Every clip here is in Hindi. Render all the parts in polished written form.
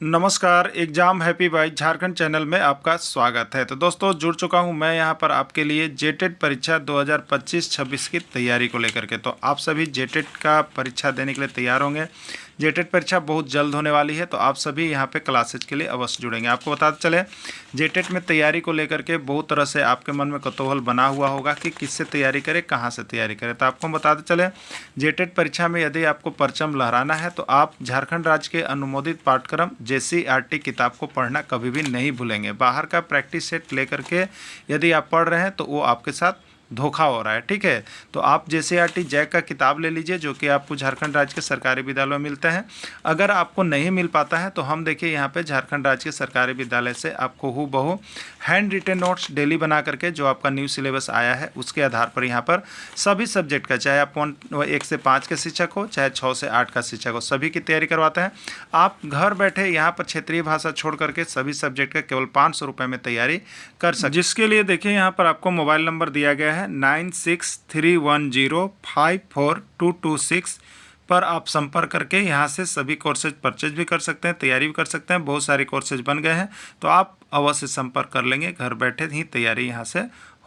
नमस्कार, exam happy by Jharkhand channel में आपका स्वागत है। तो दोस्तों जुड़ चुका हूं मैं यहां पर आपके लिए जेटेट परीक्षा 2025-26 की तैयारी को लेकर के। तो आप सभी जेटेट का परीक्षा देने के लिए तैयार होंगे। जेटेट परीक्षा बहुत जल्द होने वाली है, तो आप सभी यहां पे क्लासेज के लिए अवश्य जुड़ेंगे। आपको बताते चले, जेटेट में तैयारी को लेकर के बहुत तरह से आपके मन में कौतूहल बना हुआ होगा कि किससे तैयारी करें, कहाँ से तैयारी करें। तो आपको बताते चले, जेटेट परीक्षा में यदि आपको परचम लहराना है तो आप झारखंड राज्य के अनुमोदित पाठ्यक्रम JCERT किताब को पढ़ना कभी भी नहीं भूलेंगे। बाहर का प्रैक्टिस सेट लेकर के यदि आप पढ़ रहे हैं तो वो आपके साथ धोखा हो रहा है, ठीक है। तो आप JCERT जैक का किताब ले लीजिए, जो कि आपको झारखंड राज्य के सरकारी विद्यालयों में मिलते हैं। अगर आपको नहीं मिल पाता है तो हम देखिए यहाँ पे झारखंड राज्य के सरकारी विद्यालय से आपको हूबहू हैंड रिटेन नोट्स डेली बना करके, जो आपका न्यू सिलेबस आया है उसके आधार पर यहाँ पर सभी सब्जेक्ट का, चाहे आप 1 से 5 के शिक्षक हो, चाहे 6 से 8 का शिक्षक हो, सभी की तैयारी करवाते हैं। आप घर बैठे यहाँ पर क्षेत्रीय भाषा छोड़ करके सभी सब्जेक्ट का केवल 500 रुपये में तैयारी कर सकते, जिसके लिए देखिए यहाँ पर आपको मोबाइल नंबर दिया गया है 9631054226 पर आप संपर्क करके यहाँ से सभी कोर्सेज परचेज भी कर सकते हैं, तैयारी भी कर सकते हैं। बहुत सारे कोर्सेज बन गए हैं, तो आप अवश्य संपर्क कर लेंगे, घर बैठे ही तैयारी यहाँ से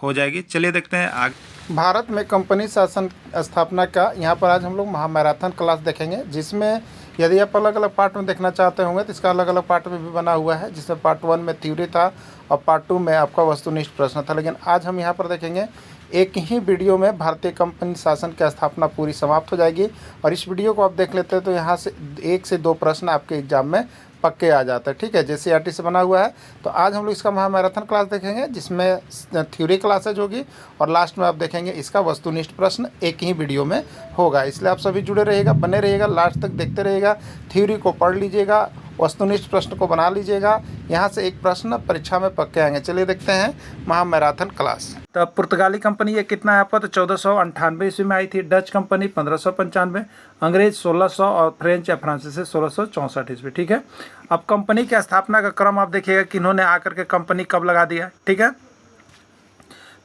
हो जाएगी। चलिए देखते हैं आगे। भारत में कंपनी शासन स्थापना का यहाँ पर आज हम लोग महामैराथन क्लास देखेंगे, जिसमें यदि आप अलग अलग पार्ट में देखना चाहते होंगे तो इसका अलग अलग पार्ट में भी बना हुआ है, जिसमें पार्ट 1 में थ्योरी था और पार्ट 2 में आपका वस्तुनिष्ठ प्रश्न था। लेकिन आज हम यहाँ पर देखेंगे एक ही वीडियो में भारतीय कंपनी शासन की स्थापना पूरी समाप्त हो जाएगी। और इस वीडियो को आप देख लेते हैं तो यहाँ से 1 से 2 प्रश्न आपके एग्जाम में पक्के आ जाते हैं, ठीक है। JCERT से बना हुआ है। तो आज हम लोग इसका महामैराथन क्लास देखेंगे, जिसमें थ्योरी क्लासेज होगी और लास्ट में आप देखेंगे इसका वस्तुनिष्ठ प्रश्न एक ही वीडियो में होगा। इसलिए आप सभी जुड़े रहिएगा, बने रहिएगा, लास्ट तक देखते रहिएगा। थ्योरी को पढ़ लीजिएगा, वस्तुनिष्ठ प्रश्न को बना लीजिएगा। यहाँ से एक प्रश्न परीक्षा में पक्के आएंगे। चलिए देखते हैं महामैराथन क्लास। तो पुर्तगाली कंपनी ये कितना है आपका, तो 1498 ईस्वी में आई थी। डच कंपनी 1595, अंग्रेज 1600 और फ्रेंच या फ्रांसीसी 1664 ईस्वी, ठीक है। अब कंपनी की स्थापना का क्रम आप देखिएगा कि इन्होंने आकर के कंपनी कब लगा दिया, ठीक है।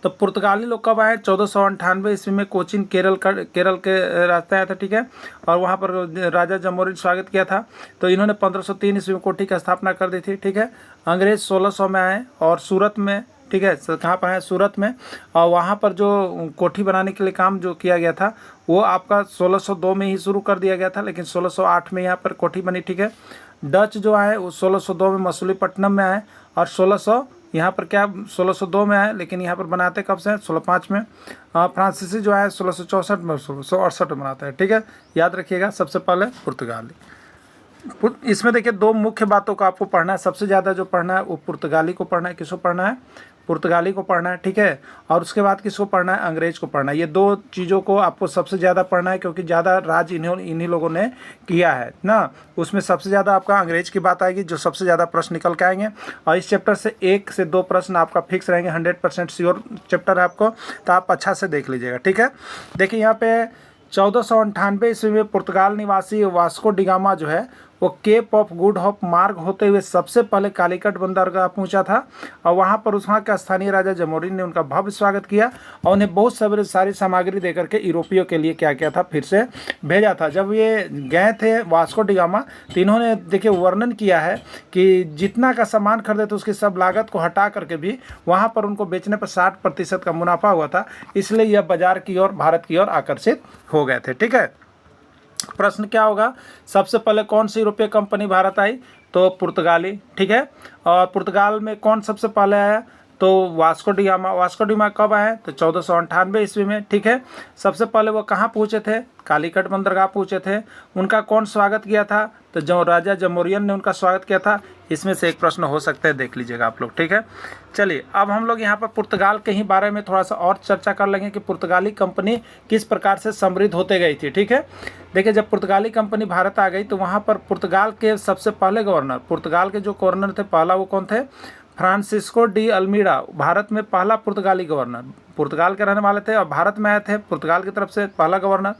तो पुर्तगाली लोग कब आए, 1498 ईस्वी में कोचीन केरल के रास्ते आया था, ठीक है। और वहाँ पर राजा जमोरी ने स्वागत किया था। तो इन्होंने 1503 ईस्वी में कोठी की स्थापना कर दी थी, ठीक है। अंग्रेज 1600 में आए और सूरत में, ठीक है, कहाँ पर है, सूरत में। और वहाँ पर जो कोठी बनाने के लिए काम जो किया गया था वो आपका 1602 में ही शुरू कर दिया गया था, लेकिन 1608 में यहाँ पर कोठी बनी, ठीक है। डच जो आए वो 1602 में मसूलीपट्टनम में आए और 1600 यहाँ पर क्या 1602 में आए, लेकिन यहाँ पर बनाते कब से हैं, 1605 में। फ्रांसीसी जो है 1664 में, 1668 में बनाते हैं, ठीक है। याद रखिएगा। सबसे पहले पुर्तगाली। इसमें देखिए 2 मुख्य बातों को आपको पढ़ना है। सबसे ज़्यादा जो पढ़ना है वो पुर्तगाली को पढ़ना है। किसको पढ़ना है, पुर्तगाली को पढ़ना है, ठीक है। और उसके बाद किसको पढ़ना है, अंग्रेज को पढ़ना है। ये 2 चीज़ों को आपको सबसे ज़्यादा पढ़ना है, क्योंकि ज़्यादा राज इन्हीं लोगों ने किया है ना। उसमें सबसे ज़्यादा आपका अंग्रेज की बात आएगी, जो सबसे ज़्यादा प्रश्न निकल के आएंगे। और इस चैप्टर से 1 से 2 प्रश्न आपका फिक्स रहेंगे, 100% श्योर चैप्टर है आपको। तो आप अच्छा से देख लीजिएगा, ठीक है। देखिए यहाँ पे 1498 ईस्वी में पुर्तगाल निवासी वास्को डिगामा जो है वो केप ऑफ गुड होप मार्ग होते हुए सबसे पहले कालीकट बंदरगाह पहुंचा था। और वहां पर वहाँ का स्थानीय राजा जमोरी ने उनका भव्य स्वागत किया और उन्हें बहुत सारी सामग्री देकर के यूरोपियों के लिए क्या किया था, फिर से भेजा था। जब ये गए थे वास्को डिगामा तो इन्होंने देखिए वर्णन किया है कि जितना का सामान खरीदे थे उसकी सब लागत को हटा करके भी वहाँ पर उनको बेचने पर 60% का मुनाफा हुआ था। इसलिए यह बाजार की ओर, भारत की ओर आकर्षित हो गए थे, ठीक है। प्रश्न क्या होगा, सबसे पहले कौन सी यूरोपीय कंपनी भारत आई, तो पुर्तगाली, ठीक है। और पुर्तगाल में कौन सबसे पहले आया, तो वास्को डिगामा। वास्को डिगामा कब आए, तो 1498 ईस्वी में, ठीक है। सबसे पहले वो कहाँ पहुँचे थे, कालीकट बंदरगाह पहुँचे थे। उनका कौन स्वागत किया था, तो जो राजा जमोरियन ने उनका स्वागत किया था। इसमें से एक प्रश्न हो सकता है, देख लीजिएगा आप लोग, ठीक है। चलिए अब हम लोग यहाँ पर पुर्तगाल के ही बारे में थोड़ा सा और चर्चा कर लेंगे कि पुर्तगाली कंपनी किस प्रकार से समृद्ध होते गई थी, ठीक है। देखिए जब पुर्तगाली कंपनी भारत आ गई तो वहाँ पर पुर्तगाल के सबसे पहले गवर्नर, पुर्तगाल के जो गवर्नर थे पहला, वो कौन थे, फ्रांसिस्को डी अल्मीडा। भारत में पहला पुर्तगाली गवर्नर, पुर्तगाल के रहने वाले थे और भारत में आए थे पुर्तगाल की तरफ से पहला गवर्नर।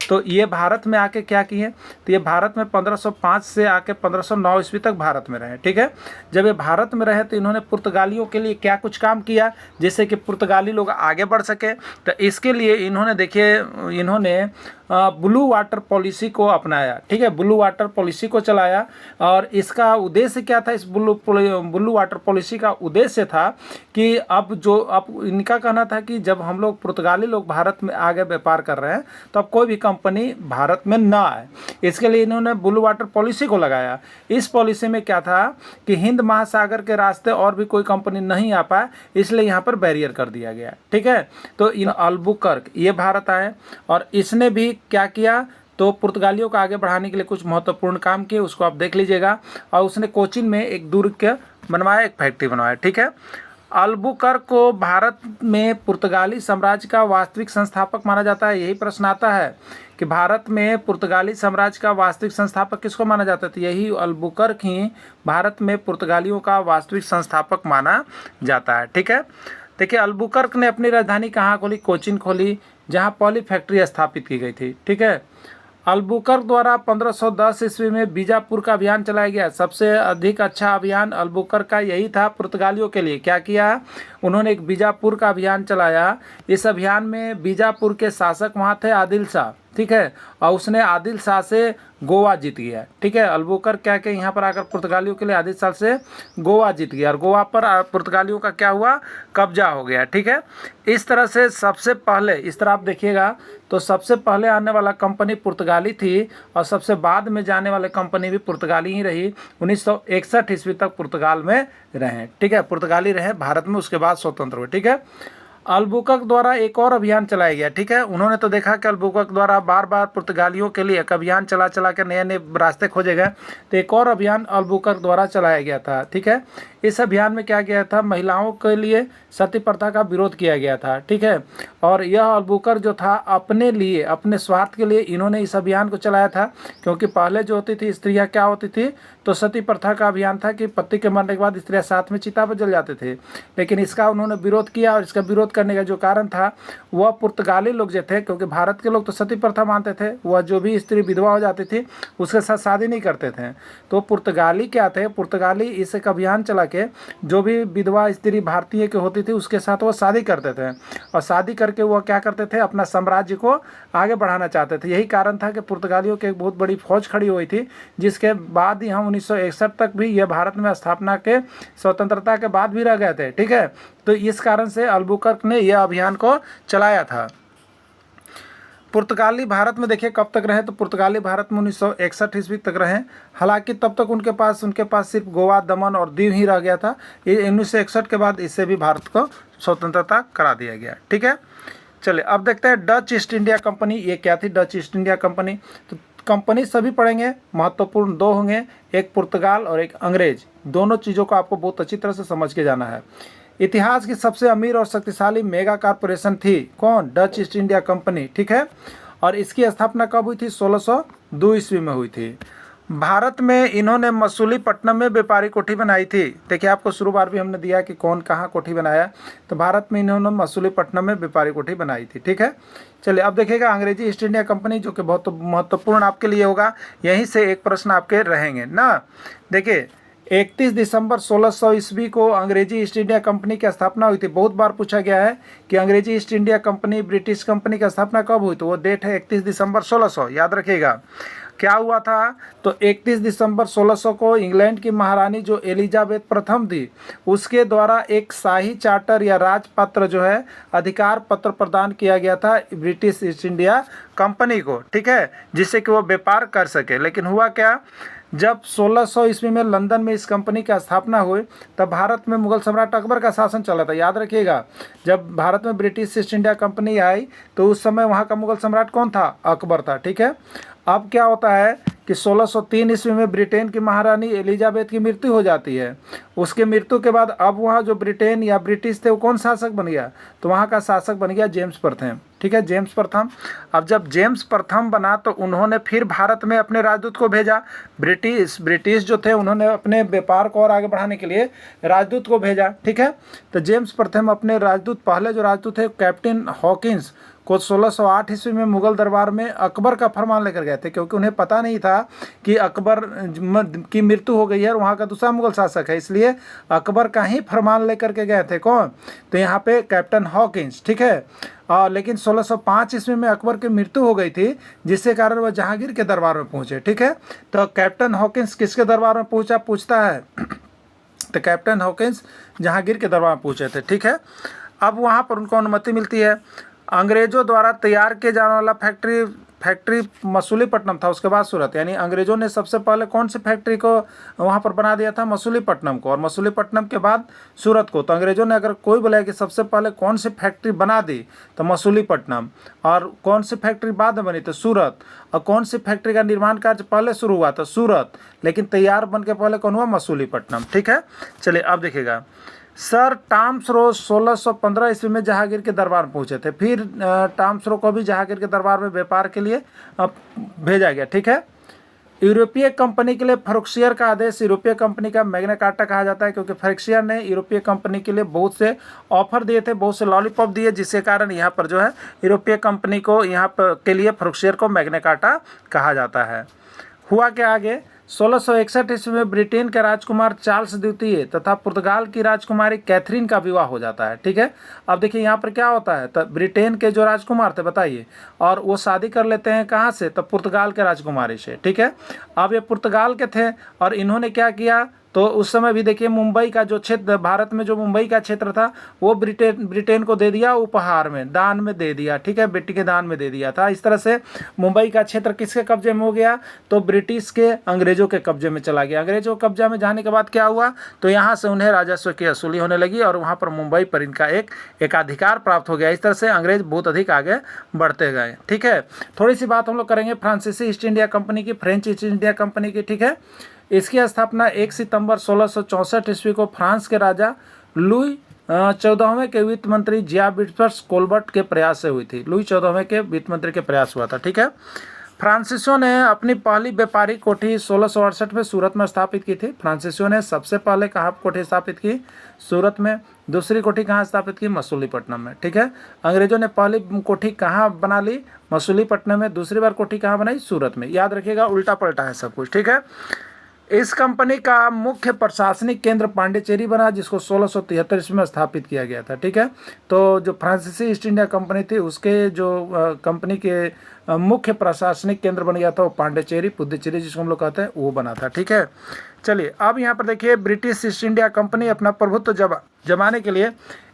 तो ये भारत में आके क्या किए, तो ये भारत में 1505 से आके 1509 ईस्वी तक भारत में रहे। ठीक है, जब ये भारत में रहे तो इन्होंने पुर्तगालियों के लिए क्या कुछ काम किया जिससे कि पुर्तगाली लोग आगे बढ़ सके। तो इसके लिए इन्होंने देखिए इन्होंने ब्लू वाटर पॉलिसी को अपनाया। ठीक है, ब्लू वाटर पॉलिसी को चलाया और इसका उद्देश्य क्या था, इस ब्लू वाटर पॉलिसी का उद्देश्य था कि अब इनका कहना था कि जब हम लोग पुर्तगाली लोग भारत में आगे व्यापार कर रहे हैं तो अब कोई भी कंपनी भारत में ना आए, इसके लिए इन्होंने ब्लू वाटर पॉलिसी को लगाया। इस पॉलिसी में क्या था कि हिंद महासागर के रास्ते और भी कोई कंपनी नहीं आ पाए, इसलिए यहाँ पर बैरियर कर दिया गया। ठीक है, तो इन अल्बुकर्क ये भारत आए और इसने भी क्या किया, तो पुर्तगालियों को आगे बढ़ाने के लिए कुछ महत्वपूर्ण काम किए, उसको आप देख लीजिएगा। और उसने कोचीन में एक दुर्ग के बनवाया, एक फैक्ट्री बनवाया। ठीक है, अल्बुकर्क को भारत में पुर्तगाली साम्राज्य का वास्तविक संस्थापक माना जाता है। यही प्रश्न आता है कि भारत में पुर्तगाली साम्राज्य का वास्तविक संस्थापक किसको माना जाता है, तो यही अल्बुकर्क ही भारत में पुर्तगालियों का वास्तविक संस्थापक माना जाता है। ठीक है, देखिए अल्बुकर्क ने अपनी राजधानी कहाँ खोली, कोचीन खोली, जहाँ पहली फैक्ट्री स्थापित की गई थी। ठीक है, अल्बुकर्क द्वारा 1510 ईस्वी में बीजापुर का अभियान चलाया गया। सबसे अधिक अच्छा अभियान अल्बुकर्क का यही था पुर्तगालियों के लिए। क्या किया, उन्होंने एक बीजापुर का अभियान चलाया। इस अभियान में बीजापुर के शासक वहाँ थे आदिल शाह। ठीक है, और उसने आदिल शाह से गोवा जीत गया। ठीक है, अल्बुकर्क क्या कि यहाँ पर आकर पुर्तगालियों के लिए आदिल शाह से गोवा जीत गया और गोवा पर पुर्तगालियों का क्या हुआ, कब्जा हो गया। ठीक है, इस तरह से सबसे पहले, इस तरह आप देखिएगा तो सबसे पहले आने वाला कंपनी पुर्तगाली थी और सबसे बाद में जाने वाले कंपनी भी पुर्तगाली ही रही। 1961 ईस्वी तक पुर्तगाल में रहे। ठीक है, पुर्तगाली रहे भारत में, उसके बाद स्वतंत्र हुए। ठीक है, अल्बुकर्क द्वारा एक और अभियान चलाया गया। ठीक है, उन्होंने तो देखा कि अल्बुकर्क द्वारा बार बार पुर्तगालियों के लिए एक अभियान चला के नए नए रास्ते खोजे गए, तो एक और अभियान अल्बुकर्क द्वारा चलाया गया था। ठीक है, इस अभियान में क्या किया था, महिलाओं के लिए सती प्रथा का विरोध किया गया था। ठीक है, और यह अल्बुकर्क जो था अपने लिए, अपने स्वार्थ के लिए इन्होंने इस अभियान को चलाया था, क्योंकि पहले जो होती थी स्त्रियां क्या होती थी, तो सती प्रथा का अभियान था कि पति के मरने के बाद स्त्रियां साथ में चिता पर जल जाते थे। लेकिन इसका उन्होंने विरोध किया और इसका विरोध करने का जो कारण था वह पुर्तगाली लोग जो थे, क्योंकि भारत के लोग तो सती प्रथा मानते थे, वह जो भी स्त्री विधवा हो जाती थी उसके साथ शादी नहीं करते थे। तो पुर्तगाली क्या थे, पुर्तगाली इस एक अभियान चला के जो भी विधवा स्त्री भारतीय की होती थी उसके साथ वो शादी करते थे और शादी करके वो क्या करते थे, अपना साम्राज्य को आगे बढ़ाना चाहते थे। यही कारण था कि पुर्तगालियों की एक बहुत बड़ी फौज खड़ी हुई थी, जिसके बाद ही हम 1961 तक भी ये भारत में स्थापना के स्वतंत्रता के बाद भी रह गए थे। ठीक है, तो इस कारण से अल्बुकर्क ने यह अभियान को चलाया था। पुर्तगाली भारत में देखिए कब तक रहे, तो पुर्तगाली भारत में 1961 ईस्वी तक रहे। हालांकि तब तक उनके पास सिर्फ गोवा, दमन और दीव ही रह गया था। 1961 के बाद इससे भी भारत को स्वतंत्रता करा दिया गया। ठीक है, चलिए अब देखते हैं डच ईस्ट इंडिया कंपनी। ये क्या थी डच ईस्ट इंडिया कंपनी, तो कंपनी सभी पढ़ेंगे, महत्वपूर्ण दो होंगे, एक पुर्तगाल और एक अंग्रेज। दोनों चीज़ों को आपको बहुत अच्छी तरह से समझ के जाना है। इतिहास की सबसे अमीर और शक्तिशाली मेगा कॉरपोरेशन थी कौन, डच ईस्ट इंडिया कंपनी। ठीक है, और इसकी स्थापना कब हुई थी, 1602 ईस्वी में हुई थी। भारत में इन्होंने मसूलीपट्टनम में व्यापारी कोठी बनाई थी। देखिए आपको शुरू बार भी हमने दिया कि कौन कहाँ कोठी बनाया, तो भारत में इन्होंने मसूलीपट्टनम में व्यापारी कोठी बनाई थी। ठीक है, चलिए अब देखिएगा अंग्रेजी ईस्ट इंडिया कंपनी, जो कि बहुत महत्वपूर्ण आपके लिए होगा। यहीं से एक प्रश्न आपके रहेंगे ना। देखिए 31 दिसंबर 1600 ईस्वी को अंग्रेजी ईस्ट इंडिया कंपनी की स्थापना हुई थी। बहुत बार पूछा गया है कि अंग्रेजी east India company, British company की स्थापना कब हुई, तो वो डेट है 31 दिसंबर 1600, याद रखिएगा। क्या हुआ था, तो 31 दिसंबर 1600 को इंग्लैंड की महारानी जो एलिजाबेथ प्रथम थी उसके द्वारा एक शाही चार्टर या राजपत्र जो है अधिकार पत्र प्रदान किया गया था ब्रिटिश ईस्ट इंडिया कंपनी को। ठीक है, जिससे कि वो व्यापार कर सके। लेकिन हुआ क्या, जब 1600 ईस्वी में लंदन में इस कंपनी की स्थापना हुई तब भारत में मुगल सम्राट अकबर का शासन चला था। याद रखिएगा, जब भारत में ब्रिटिश ईस्ट इंडिया कंपनी आई तो उस समय वहाँ का मुगल सम्राट कौन था, अकबर था। ठीक है, अब क्या होता है कि 1603 ईस्वी में ब्रिटेन की महारानी एलिजाबेथ की मृत्यु हो जाती है। उसके मृत्यु के बाद अब वहाँ जो ब्रिटेन या ब्रिटिश थे वो कौन शासक बन गया, तो वहाँ का शासक बन गया जेम्स प्रथम। ठीक है, जेम्स प्रथम। अब जब जेम्स प्रथम बना तो उन्होंने फिर भारत में अपने राजदूत को भेजा। ब्रिटिश जो थे उन्होंने अपने व्यापार को और आगे बढ़ाने के लिए राजदूत को भेजा। ठीक है, तो जेम्स प्रथम अपने राजदूत, पहले जो राजदूत थे कैप्टन हॉकिंस को 1608 ईस्वी में मुगल दरबार में अकबर का फरमान लेकर गए थे, क्योंकि उन्हें पता नहीं था कि अकबर की मृत्यु हो गई है और वहाँ का दूसरा मुगल शासक है, इसलिए अकबर का ही फरमान लेकर के गए थे। कौन? तो यहाँ पे कैप्टन हॉकिंस। ठीक है, लेकिन 1605 ईस्वी में अकबर की मृत्यु हो गई थी, जिसके कारण वह जहांगीर के दरबार में पहुँचे। ठीक है, तो कैप्टन हॉकिंस किसके दरबार में पहुँचा, पूछता है तो कैप्टन हॉकिंस जहांगीर के दरबार में पहुँचे थे। ठीक है, अब वहाँ पर उनको अनुमति मिलती है। अंग्रेजों द्वारा तैयार किए जाने वाला फैक्ट्री मसूलीपट्टनम था, उसके बाद सूरत। यानी अंग्रेजों ने सबसे पहले कौन सी फैक्ट्री को वहाँ पर बना दिया था, मसूलीपट्टनम को, और मसूलीपट्टनम के बाद सूरत को। तो अंग्रेजों ने अगर कोई बोला कि सबसे पहले कौन सी फैक्ट्री बना दी तो मसूलीपट्टनम, और कौन सी फैक्ट्री बाद में बनी तो सूरत, और कौन सी फैक्ट्री का निर्माण कार्य पहले शुरू हुआ तो सूरत, लेकिन तैयार बन के पहले कौन हुआ, मसूलीपट्टनम। ठीक है, चलिए अब देखिएगा। सर टॉमस रो 1615 ईस्वी में जहांगीर के दरबार में पहुंचे थे। फिर टॉमस रो को भी जहांगीर के दरबार में व्यापार के लिए भेजा गया। ठीक है, यूरोपीय कंपनी के लिए फरुखसियर का आदेश, यूरोपीय कंपनी का मैग्ना कार्टा कहा जाता है, क्योंकि फरुखसियर ने यूरोपीय कंपनी के लिए बहुत से ऑफर दिए थे, बहुत से लॉलीपॉप दिए, जिसके कारण यहाँ पर जो है यूरोपीय कंपनी को यहाँ पर के लिए फरुखसियर को मैग्ना कार्टा कहा जाता है। हुआ क्या आगे, 1661 ईस्वी में ब्रिटेन के राजकुमार चार्ल्स द्वितीय तथा पुर्तगाल की राजकुमारी कैथरीन का विवाह हो जाता है। ठीक है, अब देखिए यहाँ पर क्या होता है, तो ब्रिटेन के जो राजकुमार थे बताइए, और वो शादी कर लेते हैं कहाँ से, तो पुर्तगाल के राजकुमारी से। ठीक है, अब ये पुर्तगाल के थे और इन्होंने क्या किया, तो उस समय भी देखिए मुंबई का जो क्षेत्र, भारत में जो मुंबई का क्षेत्र था वो ब्रिटेन को दे दिया, उपहार में, दान में दे दिया। ठीक है, बेटी के दान में दे दिया था। इस तरह से मुंबई का क्षेत्र किसके कब्जे में हो गया, तो ब्रिटिश के, अंग्रेजों के कब्जे में चला गया। अंग्रेजों के कब्जा में जाने के बाद क्या हुआ, तो यहाँ से उन्हें राजस्व की वसूली होने लगी और वहाँ पर मुंबई पर इनका एक एकाधिकार प्राप्त हो गया। इस तरह से अंग्रेज बहुत अधिक आगे बढ़ते गए। ठीक है, थोड़ी सी बात हम लोग करेंगे फ्रांसीसी ईस्ट इंडिया कंपनी की, फ्रेंच ईस्ट इंडिया कंपनी की। ठीक है, इसकी स्थापना 1 सितंबर 1664 ईस्वी को फ्रांस के राजा लुई 14वें के वित्त मंत्री जिया विट्स कोलबर्ट के प्रयास से हुई थी। लुई 14वें के वित्त मंत्री के प्रयास हुआ था। ठीक है, फ्रांसीसियों ने अपनी पहली व्यापारिक कोठी 1668 में सूरत में स्थापित की थी। फ्रांसीसियों ने सबसे पहले कहाँ कोठी स्थापित की, सूरत में। दूसरी कोठी कहाँ स्थापित की, मसूलीपट्टनम में। ठीक है, अंग्रेजों ने पहली कोठी कहाँ बना ली, मसूलीपट्टनम में। दूसरी बार कोठी कहाँ बनाई, सूरत में। याद रखिएगा, उल्टा पलटा है सब कुछ। ठीक है, इस कंपनी का मुख्य प्रशासनिक केंद्र पांडिचेरी बना, जिसको 1673 ईस्वी में स्थापित किया गया था। ठीक है, तो जो फ्रांसीसी ईस्ट इंडिया कंपनी थी उसके जो कंपनी के मुख्य प्रशासनिक केंद्र बन गया था वो पांडिचेरी, पुडुचेरी जिसको हम लोग कहते हैं, वो बना था। ठीक है, चलिए अब यहाँ पर देखिए, ब्रिटिश ईस्ट इंडिया कंपनी अपना प्रभुत्व जमाने के लिए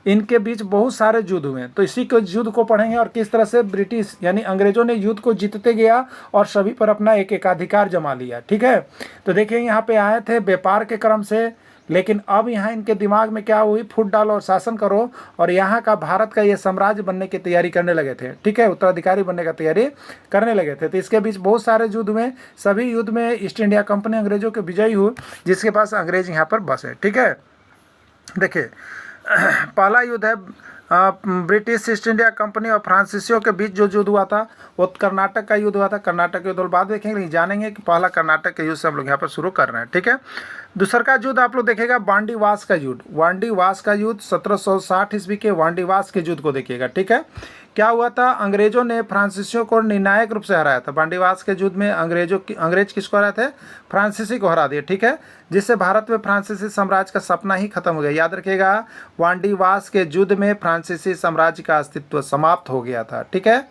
इनके बीच बहुत सारे युद्ध हुए। तो इसी के युद्ध को पढ़ेंगे और किस तरह से ब्रिटिश यानी अंग्रेजों ने युद्ध को जीतते गया और सभी पर अपना एक एकाधिकार जमा लिया। ठीक है, तो देखिए यहाँ पे आए थे व्यापार के क्रम से, लेकिन अब यहाँ इनके दिमाग में क्या हुई, फूट डालो और शासन करो, और यहाँ का भारत का ये साम्राज्य बनने की तैयारी करने लगे थे। ठीक है, उत्तराधिकारी बनने का तैयारी करने लगे थे। तो इसके बीच बहुत सारे युद्ध में, सभी युद्ध में ईस्ट इंडिया कंपनी अंग्रेजों के विजयी हुई, जिसके पास अंग्रेज यहाँ पर बसे। ठीक है, देखिए पहला युद्ध है ब्रिटिश ईस्ट इंडिया कंपनी और फ्रांसीसियों के बीच जो युद्ध हुआ था वो कर्नाटक का युद्ध हुआ था। कर्नाटक के युद्ध बाद देखेंगे, लेकिन जानेंगे कि पहला कर्नाटक के युद्ध से हम लोग यहाँ पर शुरू कर रहे हैं। ठीक है, दूसरा का युद्ध आप लोग देखिएगा, वांडीवास का युद्ध। वांडीवास का युद्ध 1760 ईस्वी के वांडीवास के युद्ध को देखिएगा। ठीक है, क्या हुआ था, अंग्रेजों ने फ्रांसीसियों को निर्णायक रूप से हराया था। वांडीवास के युद्ध में अंग्रेज किसको हराए थे, फ्रांसीसी को हरा दिए। ठीक है, जिससे भारत में फ्रांसीसी साम्राज्य का सपना ही खत्म हो गया। याद रखिएगा, वांडीवास के युद्ध में फ्रांसीसी साम्राज्य का अस्तित्व समाप्त हो गया था। ठीक है,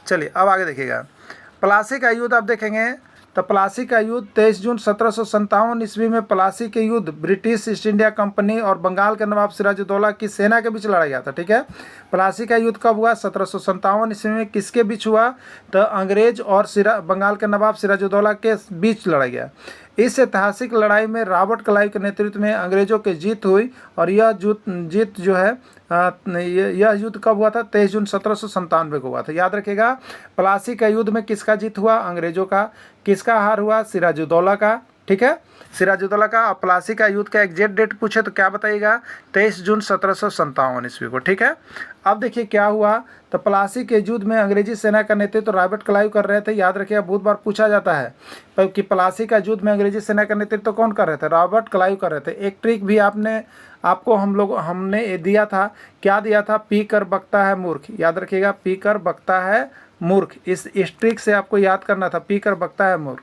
चलिए अब आगे देखिएगा, प्लासी का युद्ध आप देखेंगे। तो प्लासी का युद्ध 23 जून 1757 ईस्वी में प्लासी के युद्ध ब्रिटिश ईस्ट इंडिया कंपनी और बंगाल के नवाब सिराजुद्दौला की सेना के बीच लड़ा गया था। ठीक है, प्लासी का युद्ध कब हुआ, 1757 ईस्वी में। किसके बीच हुआ, तो अंग्रेज और बंगाल के नवाब सिराजुद्दौला के बीच लड़ा गया। इस ऐतिहासिक लड़ाई में रॉबर्ट क्लाइव के नेतृत्व में अंग्रेजों की जीत हुई, और यह जीत जो है यह युद्ध कब हुआ था, 23 जून 1797 को हुआ था। याद रखिएगा, प्लासी का युद्ध में किसका जीत हुआ, अंग्रेजों का। किसका हार हुआ, सिराजुद्दौला का। ठीक है, सिराजुद्दौला का। और प्लासी का युद्ध का एग्जैक्ट डेट पूछे तो क्या बताइएगा, 23 जून 1757 ईस्वी को। ठीक है, अब देखिए क्या हुआ, तो प्लासी के युद्ध में अंग्रेजी सेना का नेतृत्व रॉबर्ट क्लाइव कर रहे थे। याद रखिए, बहुत बार पूछा जाता है कि प्लासी का युद्ध में अंग्रेजी सेना का नेतृत्व कौन कर रहे थे, रॉबर्ट क्लाइव कर रहे थे। एक ट्रिक भी आपको हमने दिया था, क्या दिया था, पी कर बकता है मूर्ख। याद रखिएगा, पी कर बकता है मूर्ख, इस ट्रिक से आपको याद करना था, पी कर बकता है मूर्ख।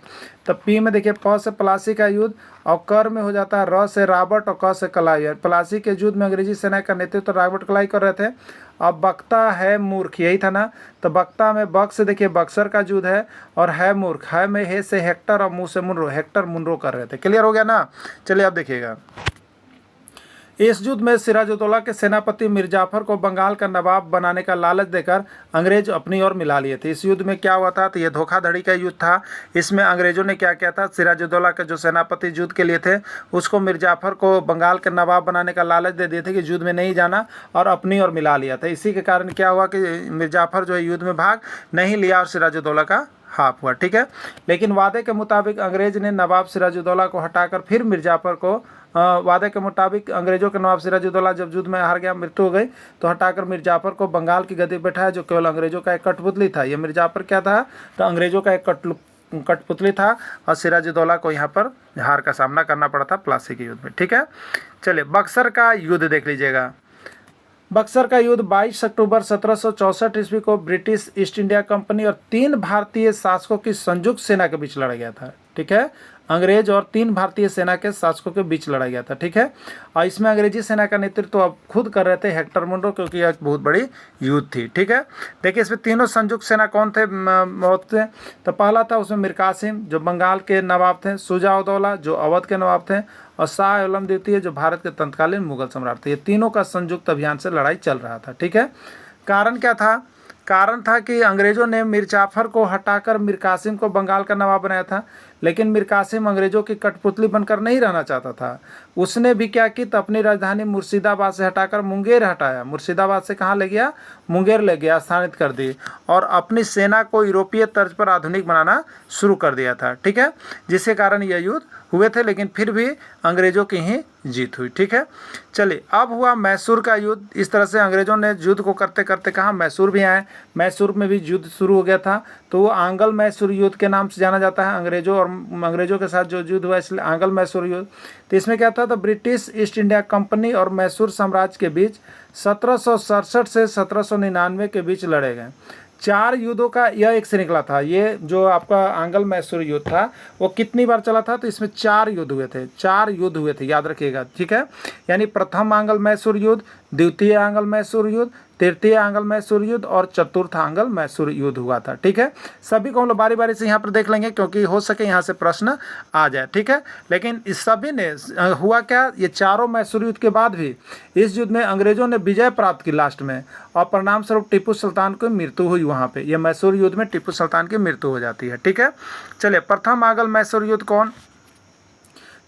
तो पी में देखिए प से प्लासी का युद्ध, और कर में हो जाता है र से रॉबर्ट और क से क्लाइव। प्लासी के युद्ध में अंग्रेजी सेना का नेतृत्व रॉबर्ट क्लाइव कर रहे थे। अब बकता है मूर्ख, यही था ना, तो बकता में बक से देखिए बक्सर का युद्ध है, और है मूर्ख, है में हे से हेक्टर और मुंह से मुनरो, हेक्टर मुनरो कर रहे थे। क्लियर हो गया ना। चलिए अब देखिएगा, इस युद्ध में सिराजुद्दौला के सेनापति मीर जाफर को बंगाल का नवाब बनाने का लालच देकर अंग्रेज अपनी ओर मिला लिए थे। इस युद्ध में क्या हुआ था, तो ये धोखाधड़ी का युद्ध था। इसमें अंग्रेजों ने क्या किया था, सिराजुद्दौला के जो सेनापति युद्ध के लिए थे उसको मीर जाफर को बंगाल के नवाब बनाने का लालच दे दिए थे कि युद्ध में नहीं जाना, और अपनी ओर मिला लिया था। इसी के कारण क्या हुआ कि मीर जाफर जो है युद्ध में भाग नहीं लिया और सिराजुद्दौला का हाफ हुआ। ठीक है, लेकिन वादे के मुताबिक अंग्रेज ने नवाब सिराजुद्दौला को हटाकर फिर मीर जाफर को वादे के मुताबिक अंग्रेजों के नवाब सिराजुद्दौला जब युद्ध में हार गया, मृत्यु हो गई, तो हटाकर मीर जाफर को बंगाल की गद्दी बैठाया, जो केवल अंग्रेजों का एक कठपुतली था। ये मीर जाफर क्या था, तो अंग्रेजों का एक कठपुतली था, और सिराजुद्दौला को यहाँ पर हार का सामना करना पड़ा था प्लासी के युद्ध में। ठीक है, चलिए बक्सर का युद्ध देख लीजिएगा। बक्सर का युद्ध 22 अक्टूबर 1764 ईस्वी को ब्रिटिश ईस्ट इंडिया कंपनी और 3 भारतीय शासकों की संयुक्त सेना के बीच लड़ा गया था। ठीक है, अंग्रेज और 3 भारतीय सेना के शासकों के बीच लड़ा गया था। ठीक है, और इसमें अंग्रेजी सेना का नेतृत्व अब खुद कर रहे थे हेक्टर मुनरो, क्योंकि यह बहुत बड़ी युद्ध थी। ठीक है, देखिए इसमें तीनों संयुक्त सेना कौन थे, थे तो पहला था उसमें मीर कासिम जो बंगाल के नवाब थे, शुजा-उद-दौला जो अवध के नवाब थे, और शाह आलम द्वितीय जो भारत के तत्कालीन मुगल सम्राट थे। ये तीनों का संयुक्त अभियान से लड़ाई चल रहा था। ठीक है, कारण क्या था, कारण था कि अंग्रेज़ों ने मीर जाफर को हटाकर मीर कासिम को बंगाल का नवाब बनाया था, लेकिन मीर कासिम अंग्रेज़ों की कठपुतली बनकर नहीं रहना चाहता था। उसने भी क्या की, तो अपनी राजधानी मुर्शिदाबाद से हटाकर मुंगेर हटाया, मुर्शिदाबाद से कहाँ ले गया, मुंगेर ले गया, स्थानित कर दी, और अपनी सेना को यूरोपीय तर्ज पर आधुनिक बनाना शुरू कर दिया था। ठीक है, जिसके कारण यह युद्ध हुए थे, लेकिन फिर भी अंग्रेज़ों की ही जीत हुई। ठीक है, चलिए अब हुआ मैसूर का युद्ध। इस तरह से अंग्रेज़ों ने युद्ध को करते करते कहाँ मैसूर भी आए, मैसूर में भी युद्ध शुरू हो गया था, तो वो आंग्ल मैसूर युद्ध के नाम से जाना जाता है। अंग्रेज़ों के साथ जो युद्ध हुआ इसलिए आंग्ल मैसूर युद्ध। तो इसमें क्या था, तो ब्रिटिश ईस्ट इंडिया कंपनी और मैसूर साम्राज्य के बीच 1767 से 1799 के बीच लड़े गए 4 युद्धों का यह एक श्रृंखला था। ये जो आपका आंग्ल मैसूर युद्ध था वो कितनी बार चला था, तो इसमें 4 युद्ध हुए थे, 4 युद्ध हुए थे, याद रखिएगा। ठीक है, यानी प्रथम आंग्ल मैसूर युद्ध, द्वितीय आंग्ल मैसूर युद्ध, तृतीय आंग्ल मैसूर युद्ध और चतुर्थ आंग्ल मैसूर युद्ध हुआ था। ठीक है, सभी को हम लोग बारी बारी से यहाँ पर देख लेंगे, क्योंकि हो सके यहाँ से प्रश्न आ जाए। ठीक है, लेकिन इस सभी ने हुआ क्या, ये चारों मैसूर युद्ध के बाद भी इस युद्ध में अंग्रेजों ने विजय प्राप्त की लास्ट में, और परिणाम स्वरूप टीपू सुल्तान की मृत्यु हुई वहाँ पे। ये मैसूर युद्ध में टीपू सुल्तान की मृत्यु हो जाती है। ठीक है, चलिए प्रथम आंग्ल मैसूर युद्ध कौन,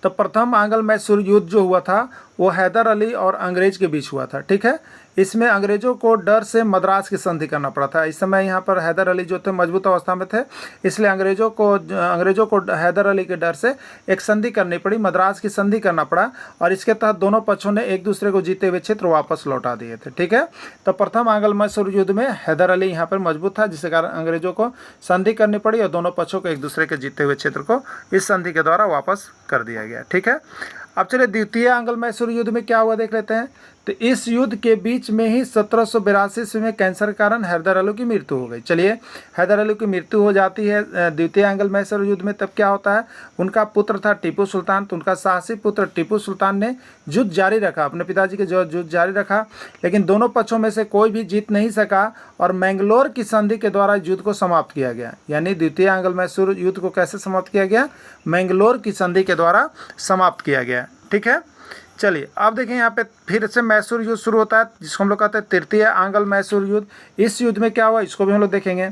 तो प्रथम आंग्ल मैसूर युद्ध जो हुआ था वो हैदर अली और अंग्रेज के बीच हुआ था। ठीक है, इसमें अंग्रेज़ों को डर से मद्रास की संधि करना पड़ा था। इस समय यहाँ पर हैदर अली जो थे मजबूत अवस्था में थे, इसलिए अंग्रेज़ों को हैदर अली के डर से एक संधि करनी पड़ी, मद्रास की संधि करना पड़ा, और इसके तहत दोनों पक्षों ने एक दूसरे को जीते हुए क्षेत्र वापस लौटा दिए थे। ठीक है, तो प्रथम आंग्ल मैसूर युद्ध में हैदर अली यहाँ पर मजबूत था, जिसके कारण अंग्रेज़ों को संधि करनी पड़ी और दोनों पक्षों को एक दूसरे के जीते हुए क्षेत्र को इस संधि के द्वारा वापस कर दिया गया। ठीक है, अब चलिए द्वितीय आंग्ल मैसूर युद्ध में क्या हुआ देख लेते हैं। तो इस युद्ध के बीच में ही 1782 ईस्वी में कैंसर के कारण हैदर अली की मृत्यु हो गई। चलिए, हैदर अली की मृत्यु हो जाती है द्वितीय आंग्ल मैसूर युद्ध में। तब क्या होता है, उनका पुत्र था टीपू सुल्तान, तो उनका साहसी पुत्र टीपू सुल्तान ने युद्ध जारी रखा, अपने पिताजी के जो युद्ध जारी रखा, लेकिन दोनों पक्षों में से कोई भी जीत नहीं सका, और मैंगलोर की संधि के द्वारा युद्ध को समाप्त किया गया। यानी द्वितीय आंग्ल मैसूर युद्ध को कैसे समाप्त किया गया, मैंगलोर की संधि के द्वारा समाप्त किया गया। ठीक है, चलिए अब देखें यहाँ पे फिर से मैसूर युद्ध शुरू होता है, जिसको हम लोग कहते हैं तृतीय आंग्ल मैसूर युद्ध। इस युद्ध में क्या हुआ, इसको भी हम लोग देखेंगे।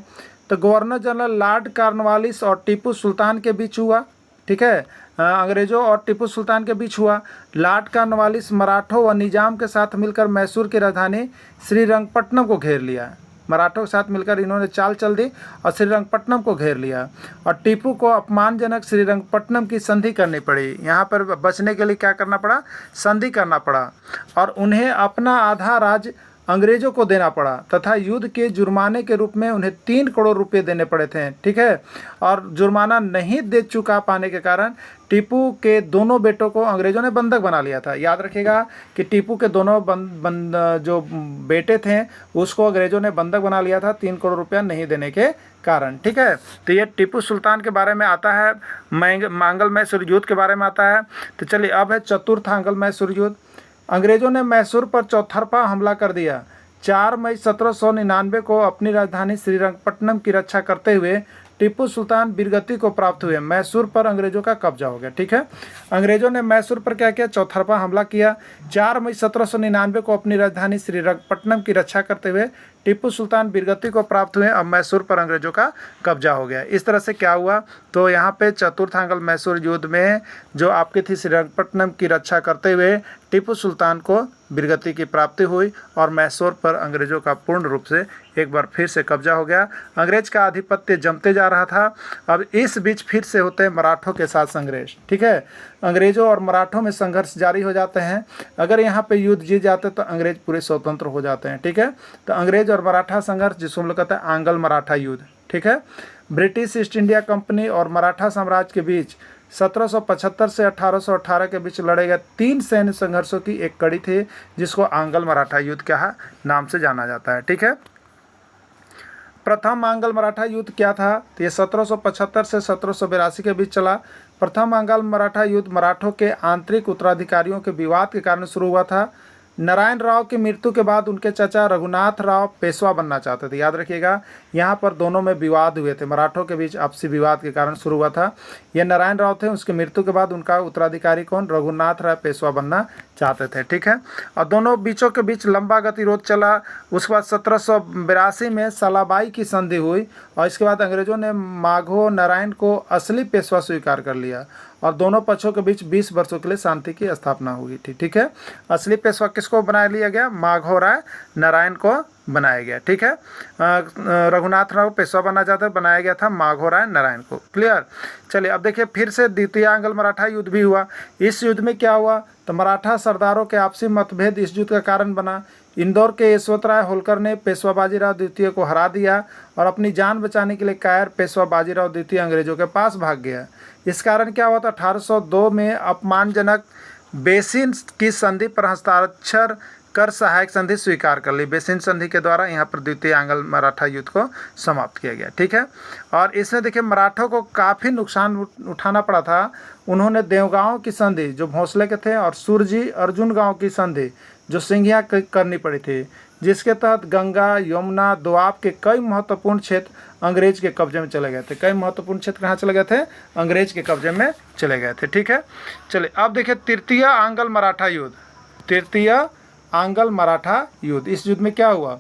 तो गवर्नर जनरल लॉर्ड कॉर्नवालिस और टीपू सुल्तान के बीच हुआ। ठीक है, अंग्रेज़ों और टीपू सुल्तान के बीच हुआ। लॉर्ड कॉर्नवालिस मराठों व निजाम के साथ मिलकर मैसूर की राजधानी श्रीरंगपट्टनम को घेर लिया। मराठों के साथ मिलकर इन्होंने चाल चल दी और श्रीरंगपट्टनम को घेर लिया और टीपू को अपमानजनक श्रीरंगपट्टनम की संधि करनी पड़ी। यहाँ पर बचने के लिए क्या करना पड़ा, संधि करना पड़ा और उन्हें अपना आधा राज्य अंग्रेजों को देना पड़ा तथा युद्ध के जुर्माने के रूप में उन्हें 3 करोड़ रुपए देने पड़े थे। ठीक है, और जुर्माना नहीं दे चुका पाने के कारण टीपू के दोनों बेटों को अंग्रेजों ने बंधक बना लिया था। याद रखिएगा कि टीपू के दोनों जो बेटे थे उसको अंग्रेजों ने बंधक बना लिया था 3 करोड़ रुपया नहीं देने के कारण। ठीक है, तो ये टीपू सुल्तान के बारे में आता है। आंग्ल मैसूर युद्ध के बारे में आता है। तो चलिए अब है चतुर्थ आंग्ल मैसूर युद्ध। अंग्रेजों ने मैसूर पर चौतरफा हमला कर दिया। 4 मई 1799 को अपनी राजधानी श्रीरंगपट्टनम की रक्षा करते हुए टीपू सुल्तान वीरगति को प्राप्त हुए। मैसूर पर अंग्रेजों का कब्जा हो गया। ठीक है, अंग्रेजों ने मैसूर पर क्या किया, चौतरफा हमला किया। 4 मई 1799 को अपनी राजधानी श्रीरंगपट्टनम की रक्षा करते हुए टीपू सुल्तान वीरगति को प्राप्त हुए। अब मैसूर पर अंग्रेजों का कब्जा हो गया। इस तरह से क्या हुआ, तो यहाँ पे चतुर्थ आंग्ल मैसूर युद्ध में जो आपकी थी श्रीरंगपट्टनम की रक्षा करते हुए टीपू सुल्तान को वीरगति की प्राप्ति हुई और मैसूर पर अंग्रेजों का पूर्ण रूप से एक बार फिर से कब्जा हो गया। अंग्रेज का आधिपत्य जमते जा रहा था। अब इस बीच फिर से होते हैं मराठों के साथ संघर्ष। ठीक है, अंग्रेजों और मराठों में संघर्ष जारी हो जाते हैं। अगर यहाँ पे युद्ध जीत जाते तो अंग्रेज पूरे स्वतंत्र हो जाते हैं। ठीक है, तो अंग्रेज और मराठा संघर्ष जिसको हम लोग कहते हैं आंग्ल मराठा युद्ध। ठीक है, ब्रिटिश ईस्ट इंडिया कंपनी और मराठा साम्राज्य के बीच 1775 से 1818 के बीच लड़े गए 3 सैन्य संघर्षों की एक कड़ी थी जिसको आंग्ल मराठा युद्ध क्या नाम से जाना जाता है। ठीक है, प्रथम आंग्ल मराठा युद्ध क्या था, तो ये 1775 से 1782 के बीच चला। प्रथम आंग्ल मराठा युद्ध मराठों के आंतरिक उत्तराधिकारियों के विवाद के कारण शुरू हुआ था। नारायण राव की मृत्यु के बाद उनके चाचा रघुनाथ राव पेशवा बनना चाहते थे। याद रखिएगा, यहाँ पर दोनों में विवाद हुए थे, मराठों के बीच आपसी विवाद के कारण शुरू हुआ था। ये नारायण राव थे, उसकी मृत्यु के बाद उनका उत्तराधिकारी कौन, रघुनाथ राव पेशवा बनना चाहते थे। ठीक है, और दोनों बीचों के बीच लंबा गतिरोध चला। उसके बाद 1782 में सलाबाई की संधि हुई और इसके बाद अंग्रेजों ने माघो नारायण को असली पेशवा स्वीकार कर लिया और दोनों पक्षों के बीच 20 वर्षों के लिए शांति की स्थापना हुई थी। ठीक है, असली पेशवा किसको बना लिया गया, माघो राय नारायण को बनाया गया। ठीक है, रघुनाथ राव पेशवा बनना चाहते बनाया गया था माघो राय नारायण को। क्लियर। चलिए अब देखिए फिर से द्वितीय आंग्ल मराठा युद्ध भी हुआ। इस युद्ध में क्या हुआ, तो मराठा सरदारों के आपसी मतभेद इस युद्ध का कारण बना। इंदौर के यशवंत राय होलकर ने पेशवा बाजीराव द्वितीय को हरा दिया और अपनी जान बचाने के लिए कायर पेशवा बाजीराव द्वितीय अंग्रेजों के पास भाग गया। इस कारण क्या हुआ था, 1802 में अपमानजनक बेसिन की संधि पर हस्ताक्षर कर सहायक संधि स्वीकार कर ली। बेसिन संधि के द्वारा यहाँ पर द्वितीय आंग्ल मराठा युद्ध को समाप्त किया गया। ठीक है, और इसमें देखिए मराठों को काफ़ी नुकसान उठाना पड़ा था। उन्होंने देवगांव की संधि जो भोंसले के थे और सुरजी अर्जुन गांव की संधि जो सिंघिया करनी पड़ी थी, जिसके तहत गंगा यमुना दोआब के कई महत्वपूर्ण क्षेत्र अंग्रेज के कब्जे में चले गए थे। कई महत्वपूर्ण क्षेत्र कहाँ चले गए थे, अंग्रेज के कब्जे में चले गए थे। ठीक है, चलिए अब देखिए तृतीय आंग्ल मराठा युद्ध। तृतीय आंग्ल मराठा युद्ध, इस युद्ध में क्या हुआ,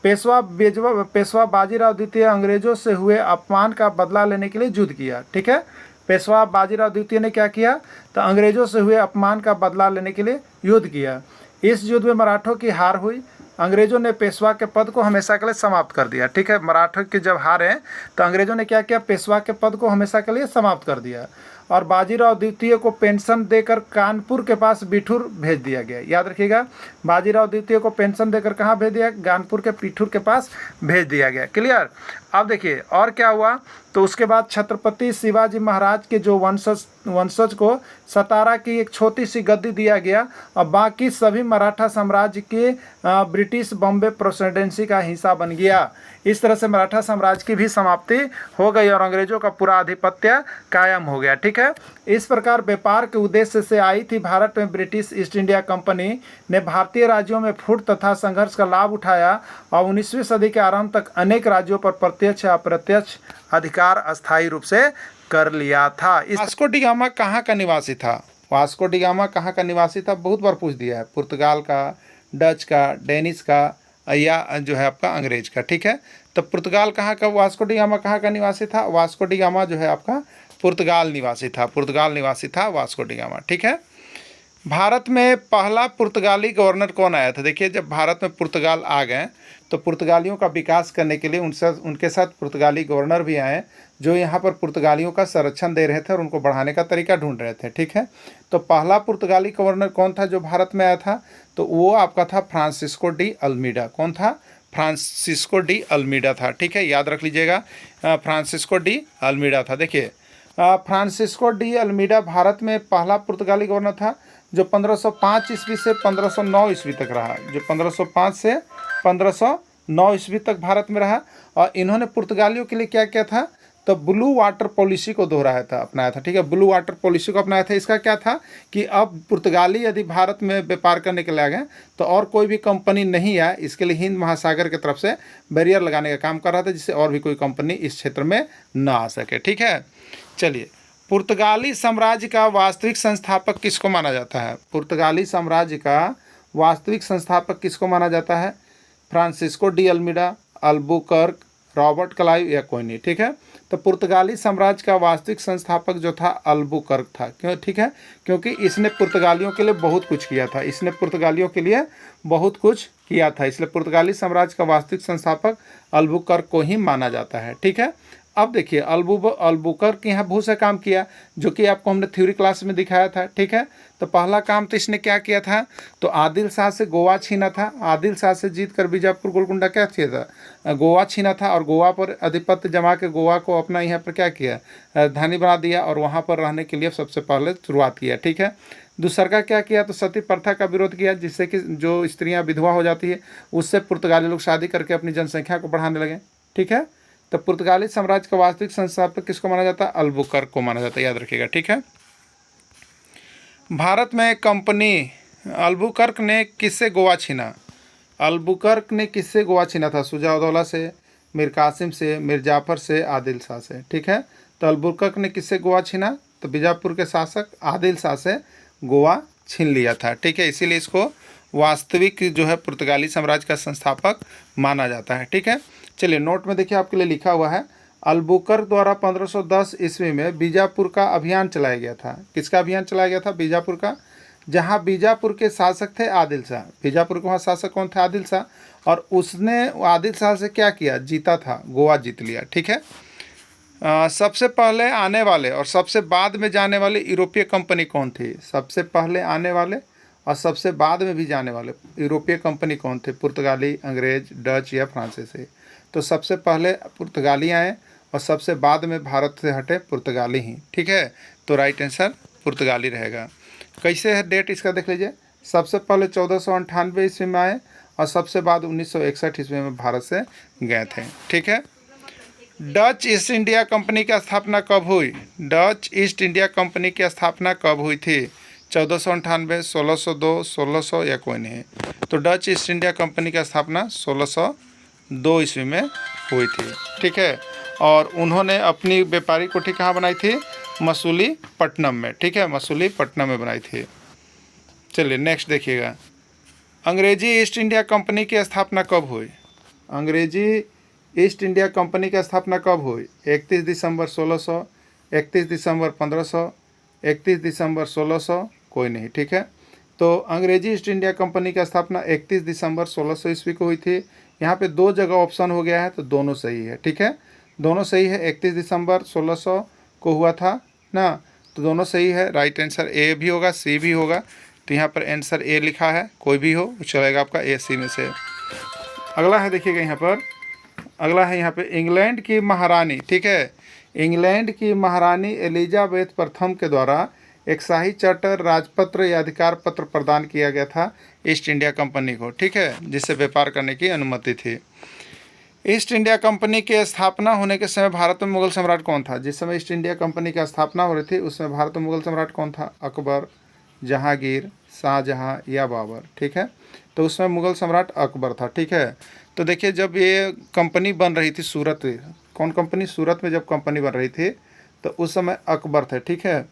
पेशवा बाजीराव द्वितीय अंग्रेजों से हुए अपमान का बदला लेने के लिए युद्ध किया। ठीक है, पेशवा बाजीराव द्वितीय ने क्या किया, तो अंग्रेजों से हुए अपमान का बदला लेने के लिए युद्ध किया। इस युद्ध में मराठों की हार हुई। अंग्रेजों ने पेशवा के पद को हमेशा के लिए समाप्त कर दिया। ठीक है, मराठों की जब हारे तो अंग्रेजों ने क्या किया, पेशवा के पद को हमेशा के लिए समाप्त कर दिया और बाजीराव द्वितीय को पेंशन देकर कानपुर के पास बिठूर भेज दिया गया। याद रखिएगा, बाजीराव द्वितीय को पेंशन देकर कहाँ भेज दिया, कानपुर के बिठूर के पास भेज दिया गया। क्लियर। अब देखिए और क्या हुआ, तो उसके बाद छत्रपति शिवाजी महाराज के जो वंशज को सतारा की एक छोटी सी गद्दी दिया गया और बाकी सभी मराठा साम्राज्य के ब्रिटिश बॉम्बे प्रेसिडेंसी का हिस्सा बन गया। इस तरह से मराठा साम्राज्य की भी समाप्ति हो गई और अंग्रेजों का पूरा आधिपत्य कायम हो गया। ठीक है, इस प्रकार व्यापार के उद्देश्य से आई थी भारत में ब्रिटिश ईस्ट इंडिया कंपनी ने भारतीय राज्यों में फूट तथा संघर्ष का लाभ उठाया और 19वीं सदी के आरंभ तक अनेक राज्यों पर प्रत्यक्ष या अप्रत्यक्ष अधिकार अस्थायी रूप से कर लिया था। वास्को डी गामा कहाँ का निवासी था, वास्को डी गामा कहाँ का निवासी था, बहुत बार पूछ दिया है, पुर्तगाल का, डच का, डेनिश का या जो है आपका अंग्रेज का। ठीक है, तो पुर्तगाल कहाँ का, वास्को डी गामा कहाँ का निवासी था, वास्को डी गामा जो है आपका पुर्तगाल निवासी था, पुर्तगाल निवासी था वास्को डी गामा। ठीक है, भारत में पहला पुर्तगाली गवर्नर कौन आया था? देखिए, जब भारत में पुर्तगाल आ गए तो पुर्तगालियों का विकास करने के लिए उनके साथ पुर्तगाली गवर्नर भी आए, जो यहाँ पर पुर्तगालियों का संरक्षण दे रहे थे और उनको बढ़ाने का तरीका ढूंढ रहे थे। ठीक है, तो पहला पुर्तगाली गवर्नर कौन था जो भारत में आया था? तो वो आपका था फ्रांसिस्को डी अल्मीडा। कौन था? फ्रांसिस्को डी अल्मीडा था। ठीक है, याद रख लीजिएगा, फ्रांसिस्को डी अल्मीडा था। देखिए, फ्रांसिस्को डी अल्मीडा भारत में पहला पुर्तगाली गवर्नर था जो 1505 ईस्वी से 1509 ईस्वी तक रहा, जो 1505 से 1509 ईस्वी तक भारत में रहा। और इन्होंने पुर्तगालियों के लिए क्या किया था? तो ब्लू वाटर पॉलिसी को दोहराया था, अपनाया था। ठीक है, ब्लू वाटर पॉलिसी को अपनाया था। इसका क्या था कि अब पुर्तगाली यदि भारत में व्यापार करने के लिए आ गए तो और कोई भी कंपनी नहीं आए, इसके लिए हिंद महासागर की तरफ से बैरियर लगाने का काम कर रहा था, जिससे और भी कोई कंपनी इस क्षेत्र में न आ सके। ठीक है, चलिए, पुर्तगाली साम्राज्य का वास्तविक संस्थापक किसको माना जाता है? पुर्तगाली साम्राज्य का वास्तविक संस्थापक किसको माना जाता है? Francisco de Almeida, Albuquerque, Robert Clive या कोई नहीं। ठीक है, तो पुर्तगाली साम्राज्य का वास्तविक संस्थापक जो था अल्बुकर्क था। क्यों? ठीक है, क्योंकि इसने पुर्तगालियों के लिए बहुत कुछ किया था, इसने पुर्तगालियों के लिए बहुत कुछ किया था, इसलिए पुर्तगाली साम्राज्य का वास्तविक संस्थापक अल्बुकर्क को ही माना जाता है। ठीक है, अब देखिए, अल्बुकर्क यहाँ बहुत सा काम किया जो कि आपको हमने थ्योरी क्लास में दिखाया था। ठीक है, तो पहला काम तो इसने क्या किया था? तो आदिल शाह से गोवा छीना था। आदिल शाह से जीत कर बीजापुर गोलकुंडा क्या किया था? गोवा छीना था और गोवा पर आधिपत्य जमा के गोवा को अपना यहाँ पर क्या किया? राजधानी बना दिया और वहाँ पर रहने के लिए सबसे पहले शुरुआत किया। ठीक है, दूसरा का क्या किया? तो सती प्रथा का विरोध किया, जिससे कि जो स्त्रियाँ विधवा हो जाती है उससे पुर्तगाली लोग शादी करके अपनी जनसंख्या को बढ़ाने लगे। ठीक है, तो पुर्तगाली साम्राज्य का वास्तविक संस्थापक किसको माना जाता है? अल्बुकर्क को माना जाता है, याद रखिएगा। ठीक है, भारत में कंपनी अल्बुकर्क ने किससे गोवा छीना? अल्बुकर्क ने किससे गोवा छीना था? शुजा-उद-दौला से, मीर कासिम से, मीर जाफर से, आदिल शाह से। ठीक है, तो अल्बुकर्क ने किससे गोवा छीना? तो बीजापुर के शासक आदिल शाह से गोवा छीन लिया था। ठीक है, इसीलिए इसको वास्तविक जो है पुर्तगाली साम्राज्य का संस्थापक माना जाता है। ठीक है, चलिए, नोट में देखिए आपके लिए लिखा हुआ है, अल्बुकर्क द्वारा 1510 ईस्वी में बीजापुर का अभियान चलाया गया था। किसका अभियान चलाया गया था? बीजापुर का, जहां बीजापुर के शासक थे आदिल शाह। बीजापुर के वहाँ शासक कौन थे? आदिल शाह, और उसने आदिल शाह से क्या किया? जीता था, गोवा जीत लिया। ठीक है, सबसे पहले आने वाले और सबसे बाद में जाने वाले यूरोपीय कंपनी कौन थी? सबसे पहले आने वाले और सबसे बाद में भी जाने वाले यूरोपीय कंपनी कौन थे? पुर्तगाली, अंग्रेज, डच या फ्रांसीसी? तो सबसे पहले पुर्तगाली आए और सबसे बाद में भारत से हटे पुर्तगाली ही। ठीक है, तो राइट आंसर पुर्तगाली रहेगा। कैसे है डेट इसका देख लीजिए, सबसे पहले 1498 ईस्वी में आए और सबसे बाद 1961 ईस्वी में भारत से गए थे। ठीक है, डच ईस्ट इंडिया कंपनी की स्थापना कब हुई? डच ईस्ट इंडिया कंपनी की स्थापना कब हुई थी? 1498, 1602, 1600 या कोई नहीं? तो डच ईस्ट इंडिया कंपनी की स्थापना 1602 ईस्वी में हुई थी। ठीक है, और उन्होंने अपनी व्यापारिक कोठी कहाँ बनाई थी? मसूलीपट्टनम में। ठीक है, मसूलीपट्टनम में बनाई थी। चलिए नेक्स्ट देखिएगा, अंग्रेजी ईस्ट इंडिया कंपनी की स्थापना कब हुई? अंग्रेजी ईस्ट इंडिया कंपनी की स्थापना कब हुई? 31 दिसंबर 1600, 31 दिसंबर 1500, 31 दिसंबर 1600, कोई नहीं। ठीक है, तो अंग्रेजी ईस्ट इंडिया कंपनी की स्थापना 31 दिसंबर 1600 ईस्वी को हुई थी। यहाँ पे दो जगह ऑप्शन हो गया है तो दोनों सही है। ठीक है, दोनों सही है, 31 दिसंबर 1600 को हुआ था ना, तो दोनों सही है। राइट आंसर ए भी होगा, सी भी होगा, तो यहाँ पर आंसर ए लिखा है, कोई भी हो चलेगा आपका, ए सी में से। अगला है देखिएगा यहाँ पर, अगला है यहाँ पे इंग्लैंड की महारानी। ठीक है, इंग्लैंड की महारानी एलिजाबेथ प्रथम के द्वारा एक शाही चार्टर, राजपत्र या अधिकार पत्र प्रदान किया गया था ईस्ट इंडिया कंपनी को। ठीक है, जिससे व्यापार करने की अनुमति थी। ईस्ट इंडिया कंपनी की स्थापना होने के समय भारत में मुगल सम्राट कौन था? जिस समय ईस्ट इंडिया कंपनी की स्थापना हो रही थी उस समय भारत में मुगल सम्राट कौन था? अकबर, जहांगीर, शाहजहां या बाबर? ठीक है, तो उसमें मुगल सम्राट अकबर था। ठीक है, तो देखिए जब ये कंपनी बन रही थी सूरत, कौन कंपनी? सूरत में जब कंपनी बन रही थी तो उस समय अकबर थे। ठीक है,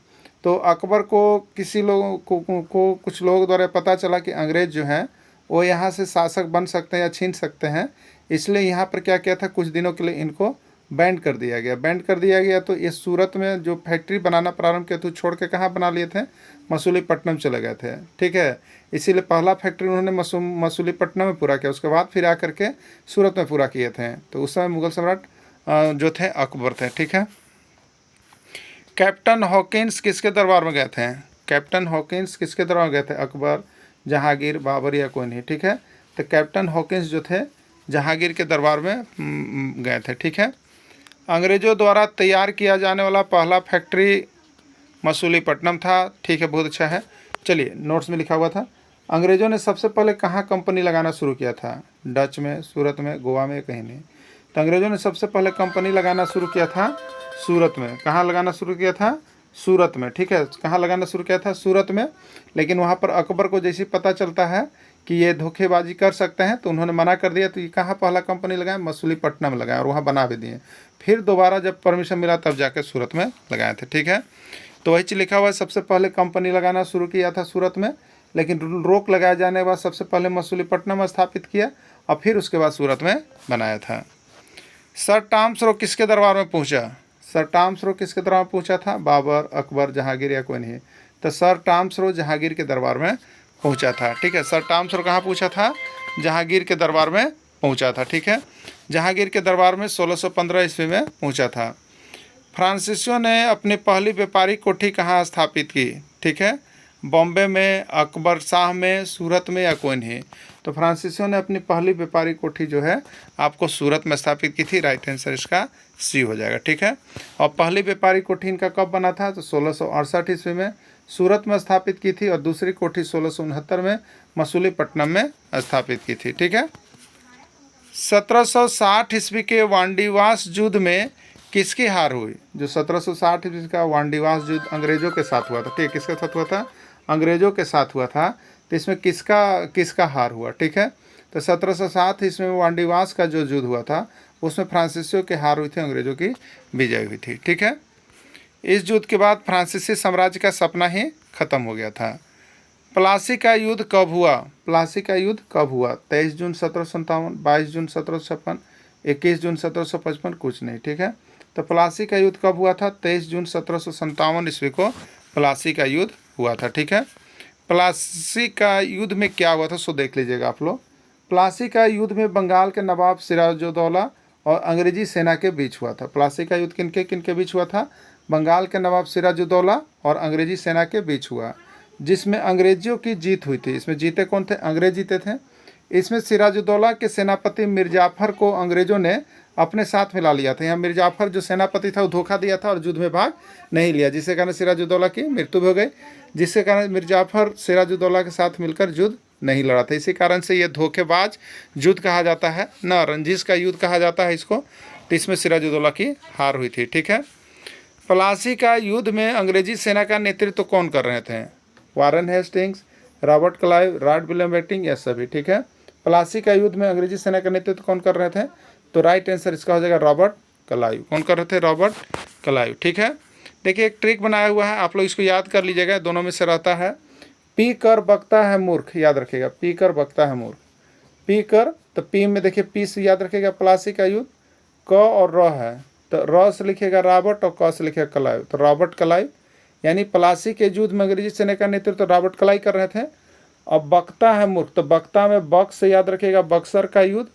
तो अकबर को किसी लोगों को कुछ लोगों द्वारा पता चला कि अंग्रेज़ जो हैं वो यहाँ से शासक बन सकते हैं या छीन सकते हैं, इसलिए यहाँ पर क्या किया था, कुछ दिनों के लिए इनको बैंड कर दिया गया। बैंड कर दिया गया तो इस सूरत में जो फैक्ट्री बनाना प्रारंभ किया तो छोड़ के कहाँ बना लिए थे, मसूलीपट्टनम चले गए थे। ठीक है, इसीलिए पहला फैक्ट्री उन्होंने मसूलीपट्टनम में पूरा किया, उसके बाद फिर आकर के सूरत में पूरा किए थे। तो उस समय मुगल सम्राट जो थे अकबर थे। ठीक है, कैप्टन हॉकिंस किसके दरबार में गए थे? कैप्टन हॉकिंस किसके दरबार में गए थे? अकबर, जहांगीर, बाबर या कोई नहीं। ठीक है, तो कैप्टन हॉकिंस जो थे जहांगीर के दरबार में गए थे। ठीक है, अंग्रेज़ों द्वारा तैयार किया जाने वाला पहला फैक्ट्री मसूलीपट्टनम था। ठीक है, बहुत अच्छा है। चलिए, नोट्स में लिखा हुआ था अंग्रेज़ों ने सबसे पहले कहाँ कंपनी लगाना शुरू किया था? डच में, सूरत में, गोवा में, कहीं नहीं। तो अंग्रेज़ों ने सबसे पहले कंपनी लगाना शुरू किया था सूरत में। कहाँ लगाना शुरू किया था? सूरत में। ठीक है, कहाँ लगाना शुरू किया था? सूरत में। लेकिन वहाँ पर अकबर को जैसे पता चलता है कि ये धोखेबाजी कर सकते हैं तो उन्होंने मना कर दिया। तो ये कहाँ पहला कंपनी लगाए? मसूलीपट्टनम लगाए, और वहाँ बना भी दिए। फिर दोबारा जब परमिशन मिला तब जाकर सूरत में लगाए थे। ठीक है, तो वही चीज़ लिखा हुआ है, सबसे पहले कंपनी लगाना शुरू किया था सूरत में, लेकिन रोक लगाए जाने के बाद सबसे पहले मसूलीपट्टनम स्थापित किया और फिर उसके बाद सूरत में बनाया था। सर टॉमस रो किसके दरबार में पहुंचा? सर टॉमस रो किसके दरबार में पहुंचा था? बाबर, अकबर, जहांगीर या कोई नहीं। तो सर टॉमस रो जहांगीर के दरबार में पहुंचा था। ठीक है, सर टॉमस रो कहाँ पहुंचा था? जहांगीर के दरबार में पहुंचा था। ठीक है, जहांगीर के दरबार में 1615 ईस्वी में पहुंचा था। फ्रांसीसियों ने अपनी पहली व्यापारिक कोठी कहाँ स्थापित की? ठीक है, बॉम्बे में, अकबर शाह में, सूरत में या कोई नहीं। तो फ्रांसीसियों ने अपनी पहली व्यापारिक कोठी जो है आपको सूरत में स्थापित की थी। राइट आंसर इसका सी हो जाएगा। ठीक है, और पहली व्यापारिक कोठी इनका कब बना था? तो 1668 ईस्वी में सूरत में स्थापित की थी, और दूसरी कोठी 1669 में मसूलीपट्टनम में स्थापित की थी। ठीक है, 1760 ईस्वी के वांडीवास युद्ध में किसकी हार हुई? जो 1760 ईस्वी का वांडीवास युद्ध अंग्रेजों के साथ हुआ था। ठीक है, किसके साथ हुआ था? अंग्रेजों के साथ हुआ था। तो इसमें किसका हार हुआ? ठीक है, तो 1760 ईस्वी में वांडीवास का जो युद्ध हुआ था उसमें फ्रांसीसियों की हार हुई थी, अंग्रेजों की विजय हुई थी। ठीक है, इस युद्ध के बाद फ्रांसीसी साम्राज्य का सपना ही खत्म हो गया था। प्लासी का युद्ध कब हुआ? प्लासी का युद्ध कब हुआ? 23 जून 1757, 22 जून 1756, 21 जून 1755, कुछ नहीं। ठीक है, तो प्लासी का युद्ध कब हुआ था? 23 जून 1757 ईस्वी को प्लासी का युद्ध हुआ था। ठीक है, प्लासी का युद्ध में क्या हुआ था सो देख लीजिएगा आप लोग। प्लासी का युद्ध में बंगाल के नवाब सिराजुद्दौला और अंग्रेजी सेना के बीच हुआ था। प्लासी का युद्ध किनके बीच हुआ था? बंगाल के नवाब सिराजुद्दौला और अंग्रेजी सेना के बीच हुआ, जिसमें अंग्रेजियों की जीत हुई थी। इसमें जीते कौन थे? अंग्रेज जीते थे। इसमें सिराजुद्दौला के सेनापति मिर्जाफर को अंग्रेजों ने अपने साथ मिला लिया था। यहाँ मिर्जाफर जो सेनापति था वो धोखा दिया था और युद्ध में भाग नहीं लिया, जिसके कारण सिराजुद्दौला की मृत्यु हो गई, जिसके कारण मिर्जाफर सिराजुद्दौला के साथ मिलकर युद्ध नहीं लड़ा था। इसी कारण से ये धोखेबाज युद्ध कहा जाता है, न रंजिश का युद्ध कहा जाता है इसको। तो इसमें सिराजुद्दौला की हार हुई थी। ठीक है, प्लासी का युद्ध में अंग्रेजी सेना का नेतृत्व कौन कर रहे थे? Warren Hastings, Robert Clive, Lord William Bentinck या सभी। ठीक है, प्लासी का युद्ध में अंग्रेजी सेना का नेतृत्व कौन कर रहे थे? तो राइट आंसर इसका हो जाएगा रॉबर्ट क्लाइव। कौन कर रहे थे? Robert Clive. ठीक है, देखिए एक ट्रिक बनाया हुआ है, आप लोग इसको याद कर लीजिएगा, दोनों में से रहता है। पी कर बकता है मूर्ख, याद रखिएगा, पी कर बकता है मूर्ख। पी कर, तो पी में देखिए पी से याद रखिएगा प्लासी का युद्ध, क और र है, तो र से लिखिएगा रॉबर्ट और क से लिखिएगा क्लाइव, तो रॉबर्ट क्लाइव। यानी प्लासी के युद्ध में अंग्रेजी सेना का नेतृत्व तो रॉबर्ट क्लाइव कर रहे थे। अब बकता है मूर्ख, तो बकता में बक से याद रखिएगा बक्सर का युद्ध,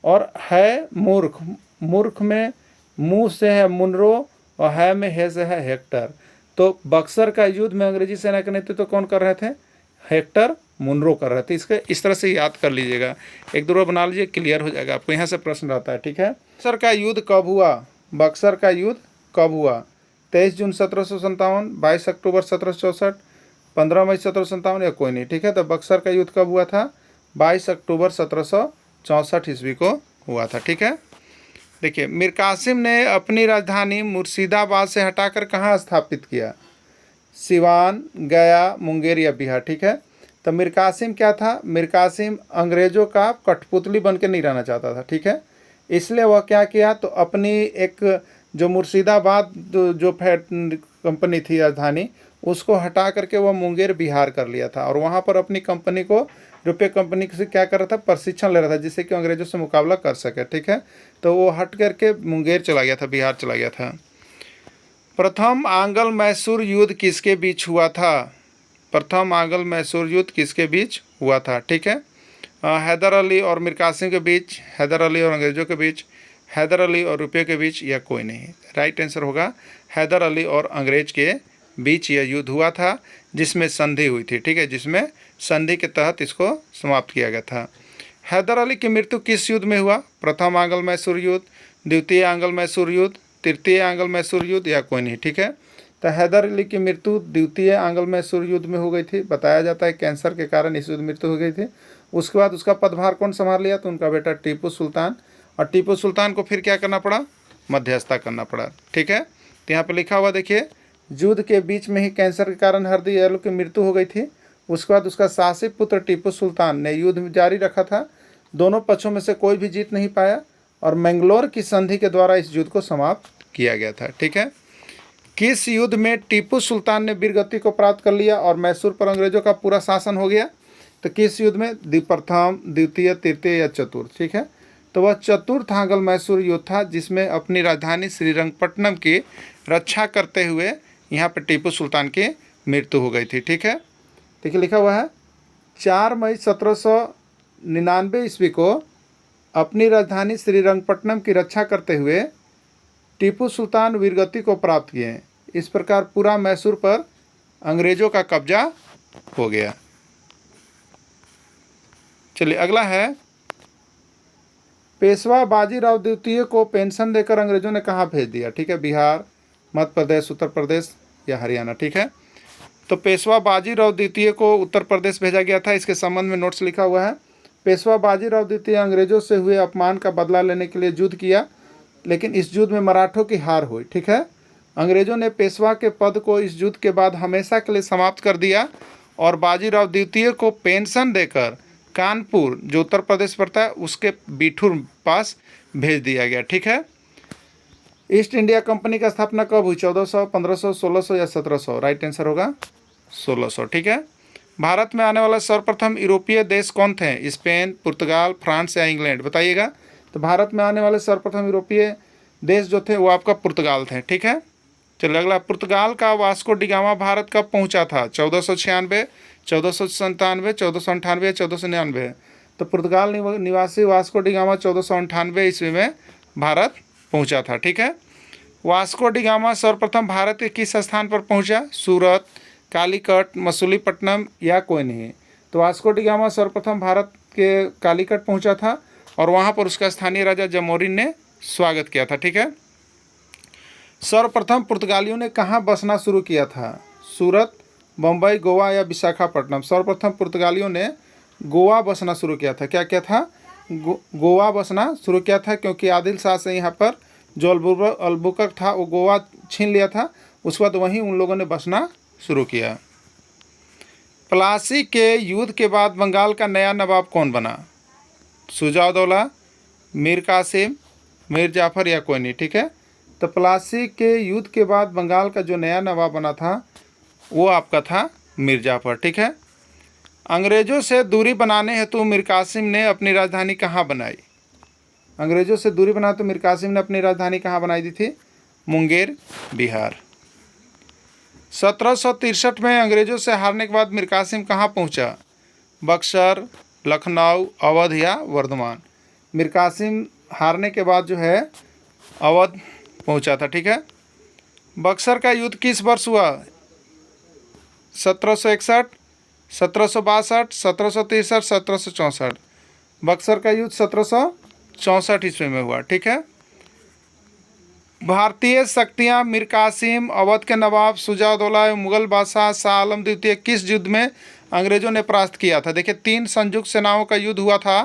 और है मूर्ख, मूर्ख में मुँह से है मुनरो और है में है से है हेक्टर। तो बक्सर का युद्ध में अंग्रेजी सेना का नेतृत्व तो कौन कर रहे थे? हेक्टर मुनरो कर रहे थे। इसके इस तरह से याद कर लीजिएगा, एक दो बार बना लीजिए, क्लियर हो जाएगा आपको। यहाँ से प्रश्न रहता है। ठीक है, बक्सर का युद्ध कब हुआ? बक्सर का युद्ध कब हुआ? 23 जून 1757, 22 अक्टूबर 1764, 15 मई 1757 या कोई नहीं। ठीक है, तो बक्सर का युद्ध कब हुआ था? 22 अक्टूबर 1764 ईस्वी को हुआ था। ठीक है, देखिए मीर कासिम ने अपनी राजधानी मुर्शिदाबाद से हटाकर कहाँ स्थापित किया? सिवान, गया, मुंगेर या बिहार। ठीक है, तो मीर कासिम क्या था? मीर कासिम अंग्रेज़ों का कठपुतली बन के नहीं रहना चाहता था। ठीक है, इसलिए वह क्या किया, तो अपनी एक जो मुर्शिदाबाद जो कंपनी थी राजधानी, उसको हटा करके वह मुंगेर बिहार कर लिया था और वहाँ पर अपनी कंपनी को, रुपये कंपनी से क्या कर रहा था, प्रशिक्षण ले रहा था जिससे कि अंग्रेजों से मुकाबला कर सके। ठीक है, तो वो हट करके मुंगेर चला गया था, बिहार चला गया था। प्रथम आंग्ल मैसूर युद्ध किसके बीच हुआ था? प्रथम आंग्ल मैसूर युद्ध किसके बीच हुआ था? ठीक है, हैदर अली और मीर कासिम के बीच, हैदर अली और अंग्रेज़ों के बीच, हैदर अली और रुपये के बीच, या कोई नहीं। राइट आंसर होगा हैदर अली और अंग्रेज के बीच यह युद्ध हुआ था जिसमें संधि हुई थी। ठीक है, जिसमें संधि के तहत इसको समाप्त किया गया था। हैदर अली की मृत्यु किस युद्ध में हुआ? प्रथम आंग्ल मैसूर युद्ध, द्वितीय आंग्ल मैसूर युद्ध, तृतीय आंग्ल मैसूर युद्ध, या कोई नहीं। ठीक है, तो हैदर अली की मृत्यु द्वितीय आंग्ल मैसूर युद्ध में हो गई थी। बताया जाता है कैंसर के कारण इस युद्ध में मृत्यु हो गई थी। उसके बाद उसका पदभार कौन संभाल लिया? तो उनका बेटा टीपू सुल्तान, और टीपू सुल्तान को फिर क्या करना पड़ा? मध्यस्थता करना पड़ा। ठीक है, तो यहाँ पे लिखा हुआ देखिए, युद्ध के बीच में ही कैंसर के कारण हैदर अली की मृत्यु हो गई थी। उसके बाद उसका शासी पुत्र टीपू सुल्तान ने युद्ध जारी रखा था। दोनों पक्षों में से कोई भी जीत नहीं पाया और मैंगलोर की संधि के द्वारा इस युद्ध को समाप्त किया गया था। ठीक है, किस युद्ध में टीपू सुल्तान ने वीरगति को प्राप्त कर लिया और मैसूर पर अंग्रेजों का पूरा शासन हो गया? तो किस युद्ध में? प्रथम, द्वितीय, तृतीय या चतुर्थ? ठीक है, तो वह चतुर्थ आंग्ल मैसूर युद्ध था जिसमें अपनी राजधानी श्रीरंगपट्टनम की रक्षा करते हुए यहाँ पर टीपू सुल्तान की मृत्यु हो गई थी। ठीक है, देखिए लिखा हुआ है 4 मई 1799 ईस्वी को अपनी राजधानी श्रीरंगपट्टनम की रक्षा करते हुए टीपू सुल्तान वीरगति को प्राप्त किए। इस प्रकार पूरा मैसूर पर अंग्रेजों का कब्जा हो गया। चलिए अगला है, पेशवा बाजीराव द्वितीय को पेंशन देकर अंग्रेजों ने कहाँ भेज दिया? ठीक है, बिहार, मध्य प्रदेश, उत्तर प्रदेश या हरियाणा? ठीक है, तो पेशवा बाजीराव द्वितीय को उत्तर प्रदेश भेजा गया था। इसके संबंध में नोट्स लिखा हुआ है। पेशवा बाजीराव द्वितीय अंग्रेजों से हुए अपमान का बदला लेने के लिए युद्ध किया, लेकिन इस युद्ध में मराठों की हार हुई। ठीक है, अंग्रेजों ने पेशवा के पद को इस युद्ध के बाद हमेशा के लिए समाप्त कर दिया और बाजीराव द्वितीय को पेंशन देकर कानपुर, जो उत्तर प्रदेश पड़ता है, उसके बिठूर पास भेज दिया गया। ठीक है, ईस्ट इंडिया कंपनी की स्थापना कब हुई? 1400, 1500, 1600 या 1700? राइट आंसर होगा 1600। ठीक है, भारत में आने वाला सर्वप्रथम यूरोपीय देश कौन थे? स्पेन, पुर्तगाल, फ्रांस या इंग्लैंड? बताइएगा। तो भारत में आने वाले सर्वप्रथम यूरोपीय देश जो थे वो आपका पुर्तगाल थे। ठीक है, चलिए अगला, पुर्तगाल का वास्को डिगामा भारत कब पहुंचा था? 1496, 1497, 1498 या 1499? तो पुर्तगाल निवासी वास्को डिगामा 1498 ईस्वी में भारत पहुंचा था। ठीक है, वास्को डिगामा सर्वप्रथम भारत के किस स्थान पर पहुंचा? सूरत, कालीकट, मसूलीपट्टनम या कोई नहीं? तो वास्को डिगामा सर्वप्रथम भारत के कालीकट पहुंचा था और वहां पर उसका स्थानीय राजा जमोरिन ने स्वागत किया था। ठीक है, सर्वप्रथम पुर्तगालियों ने कहाँ बसना शुरू किया था? सूरत, बम्बई, गोवा या विशाखापट्टनम? सर्वप्रथम पुर्तगालियों ने गोवा बसना शुरू किया था। क्या क्या था? गोवा बसना शुरू किया था, क्योंकि आदिल शाह से यहाँ पर जो अल्बुकर्क था वो गोवा छीन लिया था। उसके बाद वहीं उन लोगों ने बसना शुरू किया। प्लासी के युद्ध के बाद बंगाल का नया नवाब कौन बना? शुजा-उद-दौला, मीर कासिम, मीर जाफ़र या कोई नहीं? ठीक है, तो प्लासी के युद्ध के बाद बंगाल का जो नया नवाब बना था वो आपका था मीर जाफ़र। ठीक है, अंग्रेज़ों से दूरी बनाने हेतु मीर कासिम ने अपनी राजधानी कहाँ बनाई? अंग्रेज़ों से दूरी बनाने तो मीर कासिम ने अपनी राजधानी कहाँ बनाई दी थी? मुंगेर, बिहार। 1763 में अंग्रेज़ों से हारने के बाद मीर कासिम कहाँ पहुँचा? बक्सर, लखनऊ, अवध या वर्धमान? मीर कासिम हारने के बाद जो है अवध पहुँचा था। ठीक है, बक्सर का युद्ध किस वर्ष हुआ? 1761, 1762, 1763, 1764? बक्सर का युद्ध 1764 ईस्वी में हुआ। ठीक है, भारतीय शक्तियाँ मीर कासिम, अवध के नवाब शुजा-उद-दौला एवं मुगल बादशाह शाह आलम द्वितीय किस युद्ध में अंग्रेज़ों ने परास्त किया था? देखिए, 3 संयुक्त सेनाओं का युद्ध हुआ था।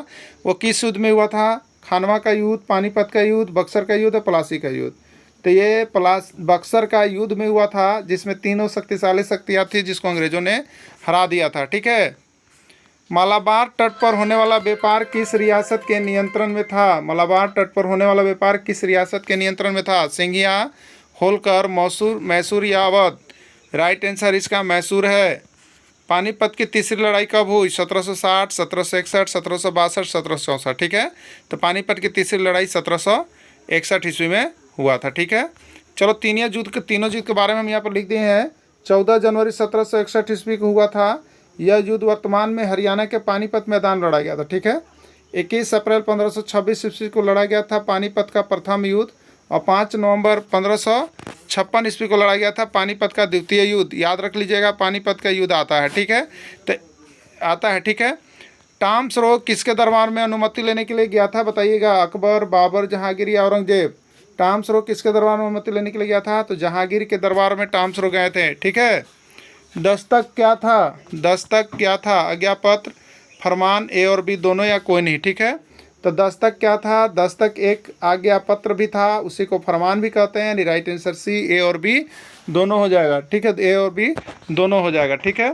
वो किस युद्ध में हुआ था? खानवा का युद्ध, पानीपत का युद्ध, बक्सर का युद्ध और प्लासी का युद्ध? तो ये बक्सर का युद्ध में हुआ था, जिसमें तीनों शक्तिशाली शक्तियाँ थी जिसको अंग्रेज़ों ने हरा दिया था। ठीक है, मलाबार तट पर होने वाला व्यापार किस रियासत के नियंत्रण में था? मलाबार तट पर होने वाला व्यापार किस रियासत के नियंत्रण में था? सिंघिया, होलकर, मैसूर या अवध? राइट आंसर इसका मैसूर है। पानीपत की तीसरी लड़ाई कब हुई? 1760, 1761, 1762, 1764। ठीक है, तो पानीपत की तीसरी लड़ाई 1761 ईस्वी में हुआ था। ठीक है, चलो तीनों युद्ध के बारे में हम यहाँ पर लिख दिए हैं। 14 जनवरी 1761 ईस्वी को हुआ था। यह युद्ध वर्तमान में हरियाणा के पानीपत मैदान लड़ा गया था। ठीक है, 21 अप्रैल 1526 ईस्वी को लड़ा गया था पानीपत का प्रथम युद्ध, और 5 नवंबर 1556 ईस्वी को लड़ा गया था पानीपत का द्वितीय युद्ध। याद रख लीजिएगा, पानीपत का युद्ध आता है। ठीक है, तो आता है। ठीक है, टॉम स्रो किसके दरबार में अनुमति लेने के लिए गया था? बताइएगा। अकबर, बाबर, जहांगीर या औरंगजेब? टॉम स्रो किसके दरबार में अनुमति लेने के लिए गया था? तो जहांगीर के दरबार में टॉम स्रो गए थे। ठीक है, दस्तक क्या था? दस्तक क्या था? आज्ञापत्र, फरमान, ए और बी दोनों या कोई नहीं। ठीक है, तो दस्तक क्या था? दस्तक एक आज्ञा पत्र भी था, उसी को फरमान भी कहते हैं। यानी राइट आंसर सी, ए और बी दोनों हो जाएगा। ठीक है, ए और बी दोनों हो जाएगा। ठीक है।